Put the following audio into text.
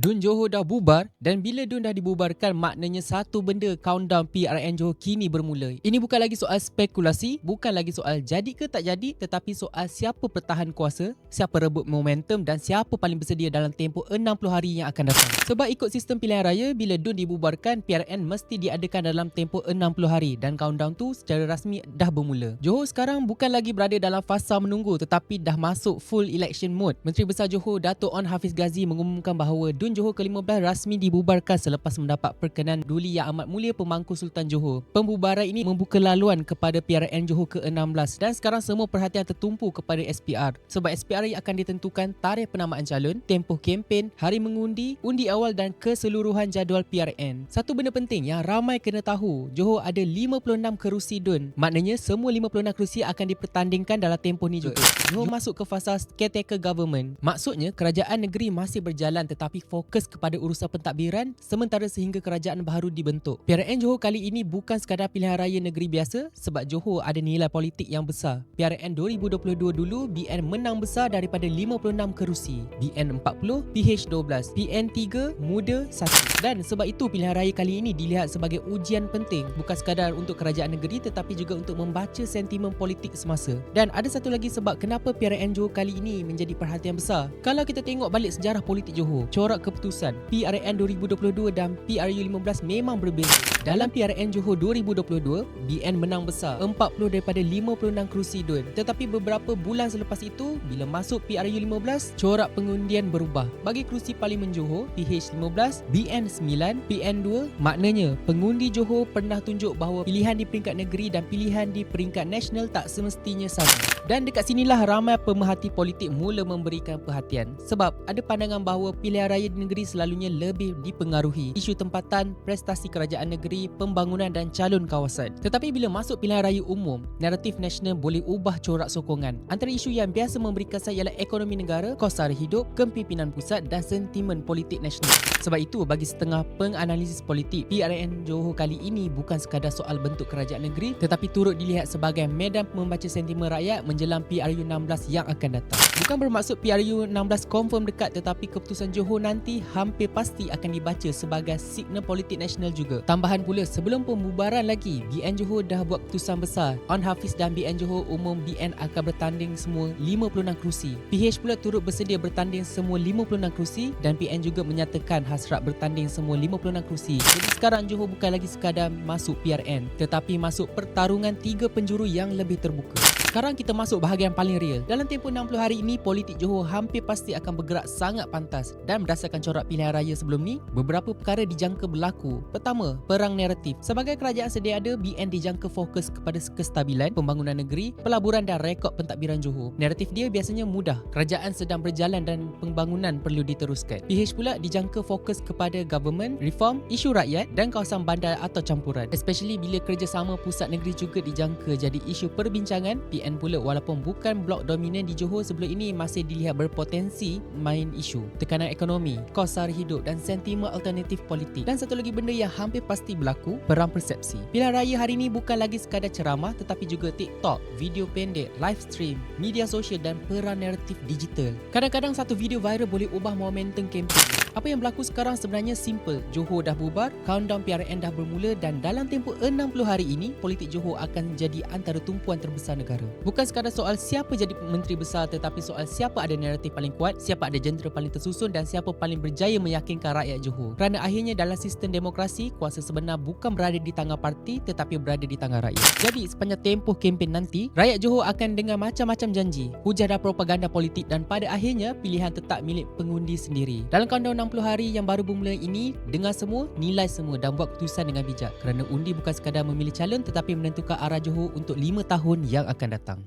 DUN Johor dah bubar dan bila DUN dah dibubarkan maknanya satu benda countdown PRN Johor kini bermula. Ini bukan lagi soal spekulasi, bukan lagi soal jadi ke tak jadi tetapi soal siapa pertahan kuasa, siapa rebut momentum dan siapa paling bersedia dalam tempoh 60 hari yang akan datang. Sebab ikut sistem pilihan raya, bila DUN dibubarkan, PRN mesti diadakan dalam tempoh 60 hari dan countdown tu secara rasmi dah bermula. Johor sekarang bukan lagi berada dalam fasa menunggu tetapi dah masuk full election mode. Menteri Besar Johor Dato' Onn Hafiz Ghazi mengumumkan bahawa DUN Johor ke-15 rasmi dibubarkan selepas mendapat perkenan Duli Yang Amat Mulia Pemangku Sultan Johor. Pembubaran ini membuka laluan kepada PRN Johor ke-16 dan sekarang semua perhatian tertumpu kepada SPR sebab SPR yang akan ditentukan tarikh penamaan calon, tempoh kempen, hari mengundi, undi awal dan keseluruhan jadual PRN. Satu benda penting yang ramai kena tahu, Johor ada 56 kerusi DUN. Maknanya semua 56 kerusi akan dipertandingkan dalam tempoh ni juga. Johor masuk ke fasa caretaker government. Maksudnya kerajaan negeri masih berjalan tetapi fokus kepada urusan pentadbiran sementara sehingga kerajaan baru dibentuk. PRN Johor kali ini bukan sekadar pilihan raya negeri biasa sebab Johor ada nilai politik yang besar. PRN 2022 dulu BN menang besar daripada 56 kerusi. BN 40, PH 12, PN 3, Muda 1. Dan sebab itu pilihan raya kali ini dilihat sebagai ujian penting bukan sekadar untuk kerajaan negeri tetapi juga untuk membaca sentimen politik semasa. Dan ada satu lagi sebab kenapa PRN Johor kali ini menjadi perhatian besar. Kalau kita tengok balik sejarah politik Johor, corak keputusan PRN 2022 dan PRU 15 memang berbeza. Dalam PRN Johor 2022, BN menang besar 40 daripada 56 kerusi DUN. Tetapi beberapa bulan selepas itu, bila masuk PRU 15, corak pengundian berubah. Bagi kerusi Parlimen Johor, PH 15, BN 9, PN 2, maknanya pengundi Johor pernah tunjuk bahawa pilihan di peringkat negeri dan pilihan di peringkat nasional tak semestinya sama. Dan dekat sinilah ramai pemerhati politik mula memberikan perhatian sebab ada pandangan bahawa pilihan raya di negeri selalunya lebih dipengaruhi isu tempatan, prestasi kerajaan negeri, pembangunan dan calon kawasan. Tetapi bila masuk pilihan raya umum, naratif nasional boleh ubah corak sokongan. Antara isu yang biasa memberi kesan ialah ekonomi negara, kos sara hidup, kepimpinan pusat dan sentimen politik nasional. Sebab itu bagi setengah penganalisis politik, PRN Johor kali ini bukan sekadar soal bentuk kerajaan negeri tetapi turut dilihat sebagai medan membaca sentimen rakyat menjelang PRU 16 yang akan datang. Bukan bermaksud PRU 16 confirm dekat tetapi keputusan Johor nanti hampir pasti akan dibaca sebagai signal politik nasional juga. Tambahan pula, sebelum pembubaran lagi, BN Johor dah buat keputusan besar. Onn Hafiz dan BN Johor umum BN akan bertanding semua 56 kerusi. PH pula turut bersedia bertanding semua 56 kerusi dan PN juga menyatakan hasrat bertanding semua 56 kerusi. Jadi sekarang Johor bukan lagi sekadar masuk PRN tetapi masuk pertarungan 3 penjuru yang lebih terbuka. Sekarang kita masuk bahagian paling real. Dalam tempoh 60 hari ini, politik Johor hampir pasti akan bergerak sangat pantas dan berdasarkan corak pilihan raya sebelum ni, beberapa perkara dijangka berlaku. Pertama, perang naratif. Sebagai kerajaan sedia ada, BN dijangka fokus kepada kestabilan, pembangunan negeri, pelaburan dan rekod pentadbiran Johor. Naratif dia biasanya mudah. Kerajaan sedang berjalan dan pembangunan perlu diteruskan. PH pula dijangka fokus kepada government, reform, isu rakyat dan kawasan bandar atau campuran. Especially bila kerjasama pusat negeri juga dijangka jadi isu perbincangan. PN pula walaupun bukan blok dominan di Johor sebelum ini masih dilihat berpotensi main isu tekanan ekonomi, kos sara hidup dan sentimen alternatif politik. Dan satu lagi benda yang hampir pasti berlaku, perang persepsi. Pilihan raya hari ini bukan lagi sekadar ceramah tetapi juga TikTok, video pendek, live stream, media sosial dan perang naratif digital. Kadang-kadang satu video viral boleh ubah momentum kempen. Apa yang berlaku sekarang sebenarnya simple. Johor dah bubar, countdown PRN dah bermula dan dalam tempoh 60 hari ini, politik Johor akan jadi antara tumpuan terbesar negara. Bukan sekadar soal siapa jadi menteri besar tetapi soal siapa ada naratif paling kuat, siapa ada jentera paling tersusun dan siapa paling berjaya meyakinkan rakyat Johor. Kerana akhirnya dalam sistem demokrasi, kuasa sebenar bukan berada di tangan parti tetapi berada di tangan rakyat. Jadi sepanjang tempoh kempen nanti, rakyat Johor akan dengar macam-macam janji, hujah dan propaganda politik dan pada akhirnya pilihan tetap milik pengundi sendiri. Dalam countdown 60 hari yang baru bermula ini, dengar semua, nilai semua dan buat keputusan dengan bijak kerana undi bukan sekadar memilih calon tetapi menentukan arah Johor untuk 5 tahun yang akan datang.